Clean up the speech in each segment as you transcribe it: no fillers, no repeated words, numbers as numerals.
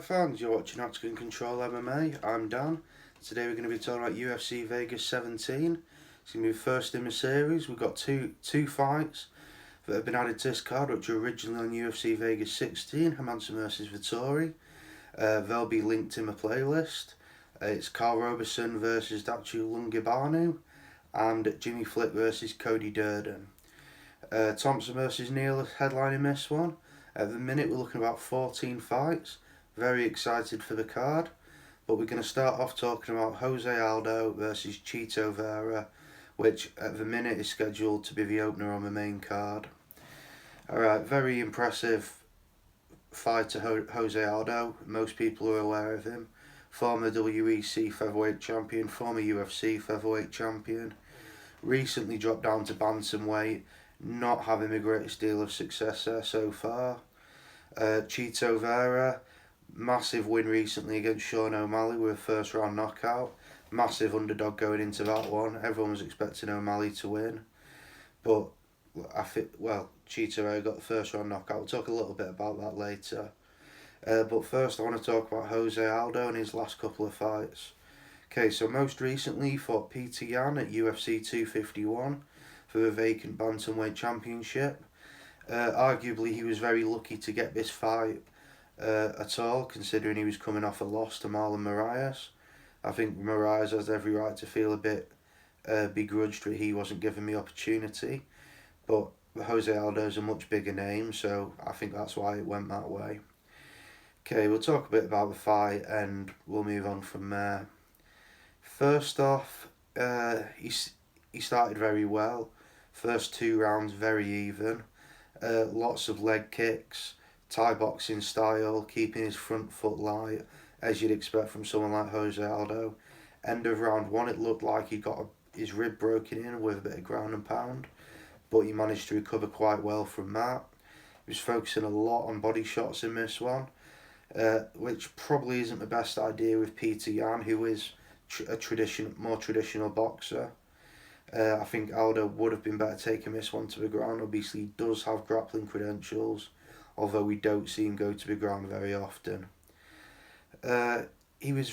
Alright fans, you're watching Octagon Control MMA, I'm Dan. Today we're going to be talking about UFC Vegas 17. It's going to be the first in the series. We've got two fights that have been added to this card, which were originally on UFC Vegas 16, Hermansson vs Vettori. They'll be linked in the playlist. It's Carl Roberson versus Daciu Lungibanu and Jimmy Flick versus Cody Durden. Thompson versus Neal headlining this one. At the minute we're looking at about 14 fights. Very excited for the card. But we're going to start off talking about Jose Aldo versus Chito Vera, which at the minute is scheduled to be the opener on the main card. Alright, very impressive fighter Jose Aldo. Most people are aware of him. Former WEC featherweight champion, former UFC featherweight champion. Recently dropped down to bantamweight. Not having the greatest deal of success there so far. Chito Vera, massive win recently against Sean O'Malley with a first round knockout. Massive underdog going into that one. Everyone was expecting O'Malley to win. But Chito Vera got the first round knockout. We'll talk a little bit about that later. But first I want to talk about Jose Aldo and his last couple of fights. Okay, so most recently he fought Peter Yan at UFC 251 for the vacant bantamweight championship. Arguably he was very lucky to get this fight at all, considering he was coming off a loss to Marlon Moraes. I think Moraes has every right to feel a bit begrudged that he wasn't given the opportunity, but Jose Aldo is a much bigger name, so I think that's why it went that way. Okay, we'll talk a bit about the fight and we'll move on from there. First off, he started very well. First 2 rounds very even. Lots of leg kicks, Thai boxing style, keeping his front foot light, as you'd expect from someone like Jose Aldo. End of round 1, it looked like he got his rib broken in with a bit of ground and pound, but he managed to recover quite well from that. He was focusing a lot on body shots in this one, which probably isn't the best idea with Peter Yan, who is a more traditional boxer. I think Aldo would have been better taking this one to the ground. Obviously he does have grappling credentials, although we don't see him go to the ground very often. He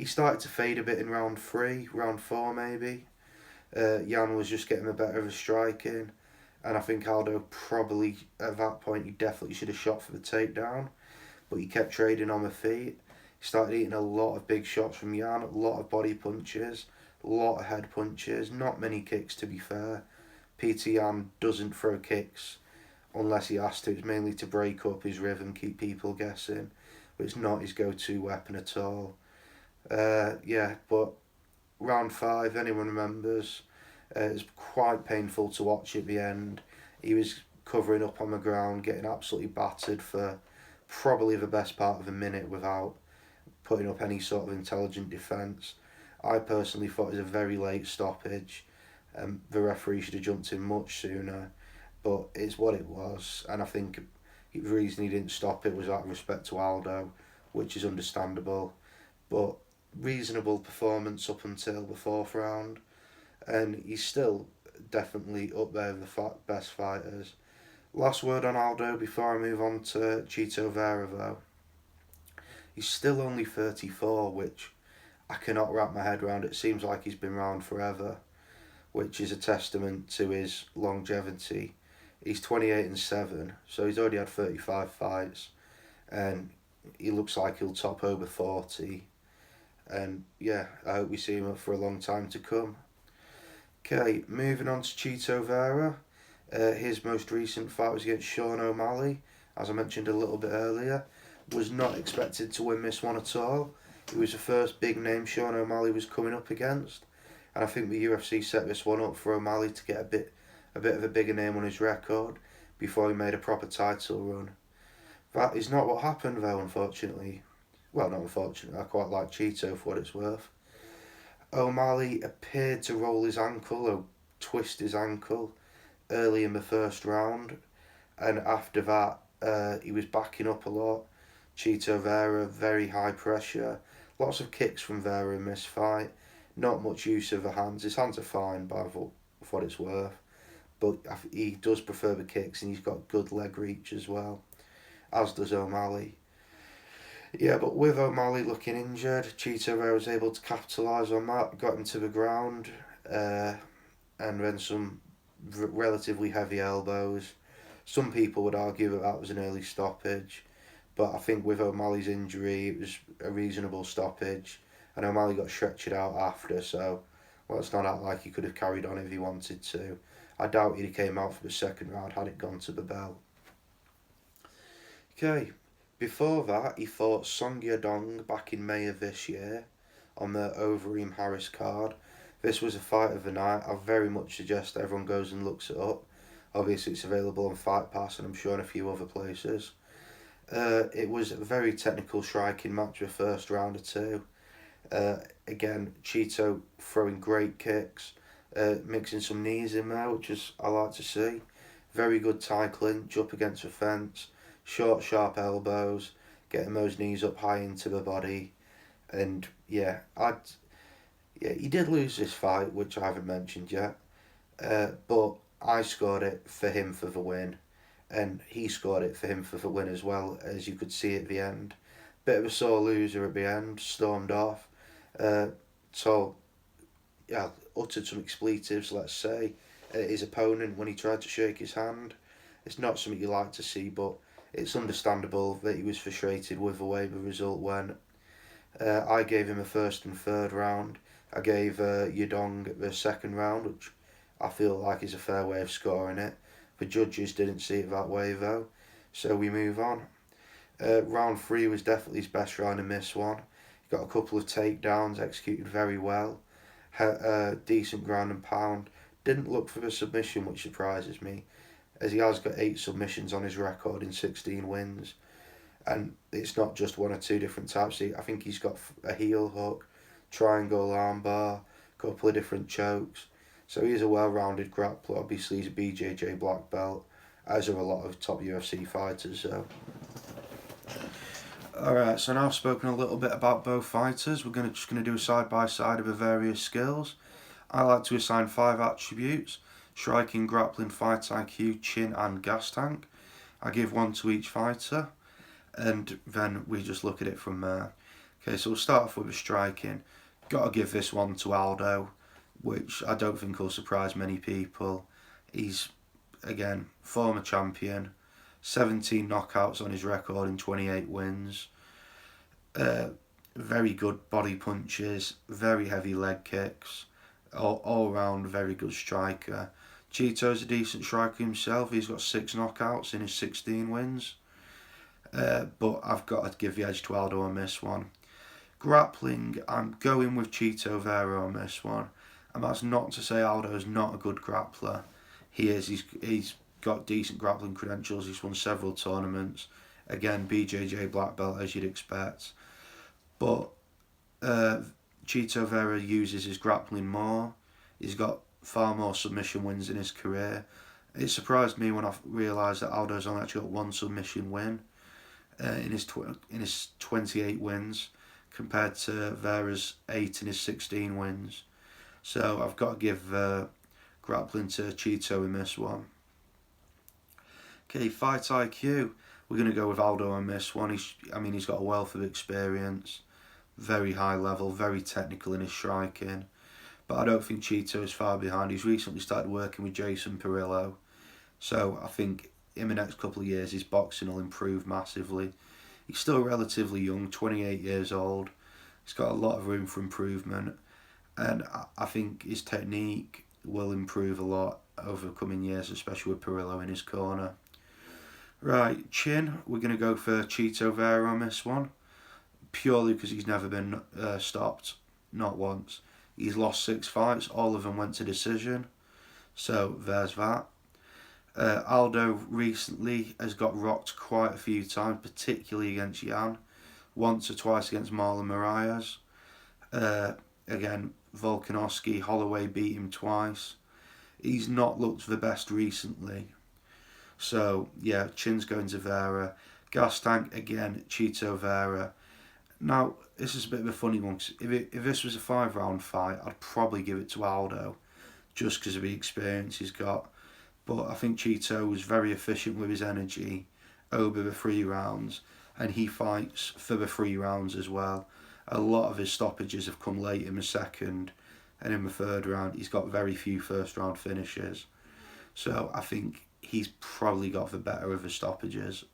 started to fade a bit in round 3, round 4 maybe. Yan was just getting the better of his striking, and I think Aldo probably at that point he definitely should have shot for the takedown, but he kept trading on the feet. He started eating a lot of big shots from Yan, a lot of body punches, a lot of head punches, not many kicks to be fair. Peter Yan doesn't throw kicks unless he has to. It's mainly to break up his rhythm, keep people guessing, but it's not his go-to weapon at all. But round 5, anyone remembers, it was quite painful to watch at the end. He was covering up on the ground, getting absolutely battered for probably the best part of a minute without putting up any sort of intelligent defence. I personally thought it was a very late stoppage. The referee should have jumped in much sooner, but it's what it was, and I think the reason he didn't stop it was out of respect to Aldo, which is understandable, but reasonable performance up until the 4th round, and he's still definitely up there with the best fighters. Last word on Aldo before I move on to Chito Vera though. He's still only 34, which I cannot wrap my head around. It seems like he's been around forever, which is a testament to his longevity. He's 28-7, so he's already had 35 fights, and he looks like he'll top over 40. And yeah, I hope we see him up for a long time to come. Okay, moving on to Chito Vera. His most recent fight was against Sean O'Malley, as I mentioned a little bit earlier. Was not expected to win this one at all. It was the first big name Sean O'Malley was coming up against, and I think the UFC set this one up for O'Malley to get a bit of a bigger name on his record before he made a proper title run. That is not what happened though, unfortunately. Well, not unfortunately, I quite like Chito for what it's worth. O'Malley appeared to roll his ankle or twist his ankle early in the first round, and after that he was backing up a lot. Chito Vera, very high pressure, lots of kicks from Vera in this fight, not much use of the hands. His hands are fine for what it's worth, but he does prefer the kicks, and he's got good leg reach as well, as does O'Malley. Yeah, but with O'Malley looking injured, Chito Vera was able to capitalise on that, got him to the ground, uh, and then some relatively heavy elbows. Some people would argue that that was an early stoppage, but I think with O'Malley's injury, it was a reasonable stoppage, and O'Malley got stretched out after, so let's not act like he could have carried on if he wanted to. I doubt he'd have came out for the second round had it gone to the bell. Okay, before that, he fought Song Yadong back in May of this year on the Overeem Harris card. This was a fight of the night. I very much suggest everyone goes and looks it up. Obviously, it's available on Fight Pass and I'm sure in a few other places. It was a very technical striking match with first round or two. Again, Chito throwing great kicks, mixing some knees in there, which is I like to see. Very good tie clinch up against the fence, short, sharp elbows, getting those knees up high into the body, and he did lose this fight, which I haven't mentioned yet, but I scored it for him for the win, and he scored it for him for the win as well, as you could see at the end. Bit of a sore loser at the end, stormed off. So, yeah, uttered some expletives, let's say, at his opponent when he tried to shake his hand. It's not something you like to see, but it's understandable that he was frustrated with the way the result went. I gave him a first and third round. I gave Yudong the second round, which I feel like is a fair way of scoring it. The judges didn't see it that way though, so we move on. Round 3 was definitely his best round in this one. He got a couple of takedowns, executed very well. Decent ground and pound. Didn't look for the submission, which surprises me, as he has got 8 submissions on his record in 16 wins. And it's not just one or two different types. I think he's got a heel hook, triangle armbar, a couple of different chokes. So he's a well-rounded grappler. Obviously, he's a BJJ black belt, as are a lot of top UFC fighters. So, alright, so now I've spoken a little bit about both fighters. We're just going to do a side-by-side of the various skills. I like to assign 5 attributes: striking, grappling, fight IQ, chin and gas tank. I give 1 to each fighter, and then we just look at it from there. Okay, so we'll start off with the striking. Got to give this one to Aldo, which I don't think will surprise many people. He's, again, former champion, 17 knockouts on his record in 28 wins. Very good body punches, very heavy leg kicks, all round very good striker. Chito's a decent striker himself. He's got 6 knockouts in his 16 wins. But I've got to give the edge to Aldo on this one. Grappling, I'm going with Chito Vera on this one. And that's not to say Aldo's not a good grappler. He is. He's got decent grappling credentials. He's won several tournaments. Again, BJJ black belt as you'd expect. But Chito Vera uses his grappling more. He's got far more submission wins in his career. It surprised me when I realised that Aldo's only actually got 1 submission win in his 28 wins, compared to Vera's 8 in his 16 wins. So I've got to give grappling to Chito in this one. Okay, fight IQ. We're going to go with Aldo on this one. He's got a wealth of experience, very high level, very technical in his striking. But I don't think Chito is far behind. He's recently started working with Jason Perillo. So I think in the next couple of years his boxing will improve massively. He's still relatively young, 28 years old. He's got a lot of room for improvement. And I think his technique will improve a lot over the coming years, especially with Perillo in his corner. Right, chin. We're going to go for Chito Vera on this one, purely because he's never been stopped, not once. He's lost 6 fights, all of them went to decision. So there's that. Aldo recently has got rocked quite a few times, particularly against Jan. Once or twice against Marlon Moraes. Again, Volkanovski, Holloway beat him twice. He's not looked the best recently. So, yeah, chin's going to Vera. Gas tank, again, Chito Vera. Now, this is a bit of a funny one. If this was a 5-round fight, I'd probably give it to Aldo, just because of the experience he's got. But I think Chito was very efficient with his energy over the 3 rounds. and he fights for the 3 rounds as well. A lot of his stoppages have come late in the second, and in the third round he's got very few first round finishes. So I think he's probably got the better of the stoppages.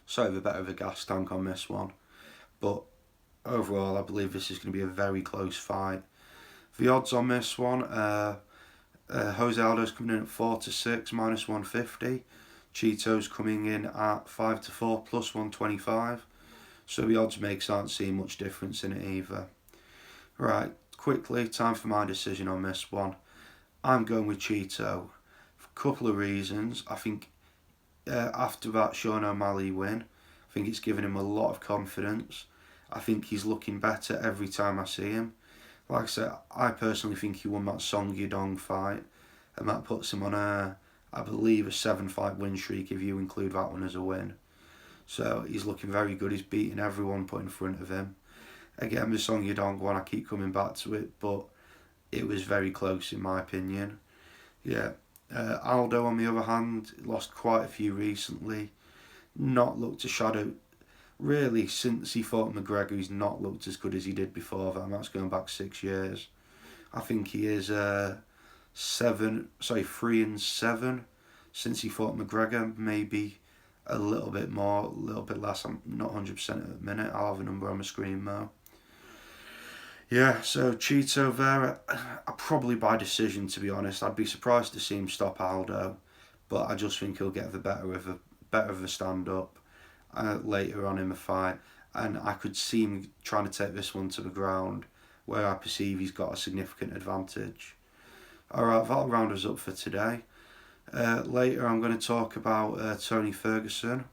So the better of the gas tank on this one. But overall, I believe this is going to be a very close fight. The odds on this one, Jose Aldo's coming in at 4-6, minus 150. Chito's coming in at 5-4, plus 125. So the odds makers aren't seeing much difference in it either. Right, quickly, time for my decision on this one. I'm going with Chito for a couple of reasons. I think after that Sean O'Malley win, I think it's given him a lot of confidence. I think he's looking better every time I see him. Like I said, I personally think he won that Song Yudong fight, and that puts him on I believe a 7-fight win streak if you include that one as a win. So he's looking very good. He's beating everyone put in front of him. Again, the Song Yudong one, I keep coming back to it, but it was very close in my opinion. Yeah. Aldo, on the other hand, lost quite a few recently. Not looked a shadow. Really, since he fought McGregor, he's not looked as good as he did before that, and that's going back 6 years. I think he is 3-7 since he fought McGregor, maybe a little bit more, a little bit less. I'm not 100% at the minute. I'll have a number on my screen though. Yeah, so Chito, Vera, probably by decision, to be honest. I'd be surprised to see him stop Aldo, but I just think he'll get the better of the stand-up later on in the fight, and I could see him trying to take this one to the ground, where I perceive he's got a significant advantage. Alright, that'll round us up for today. Later I'm going to talk about Tony Ferguson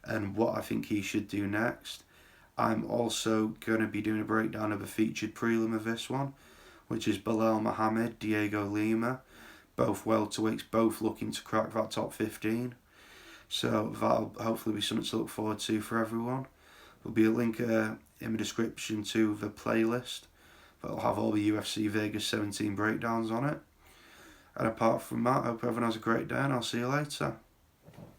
and what I think he should do next. I'm also going to be doing a breakdown of a featured prelim of this one, which is Belal Muhammad, Diego Lima, both welterweights, both looking to crack that top 15. So that'll hopefully be something to look forward to for everyone. There'll be a link in the description to the playlist that'll have all the UFC Vegas 17 breakdowns on it. And apart from that, I hope everyone has a great day, and I'll see you later.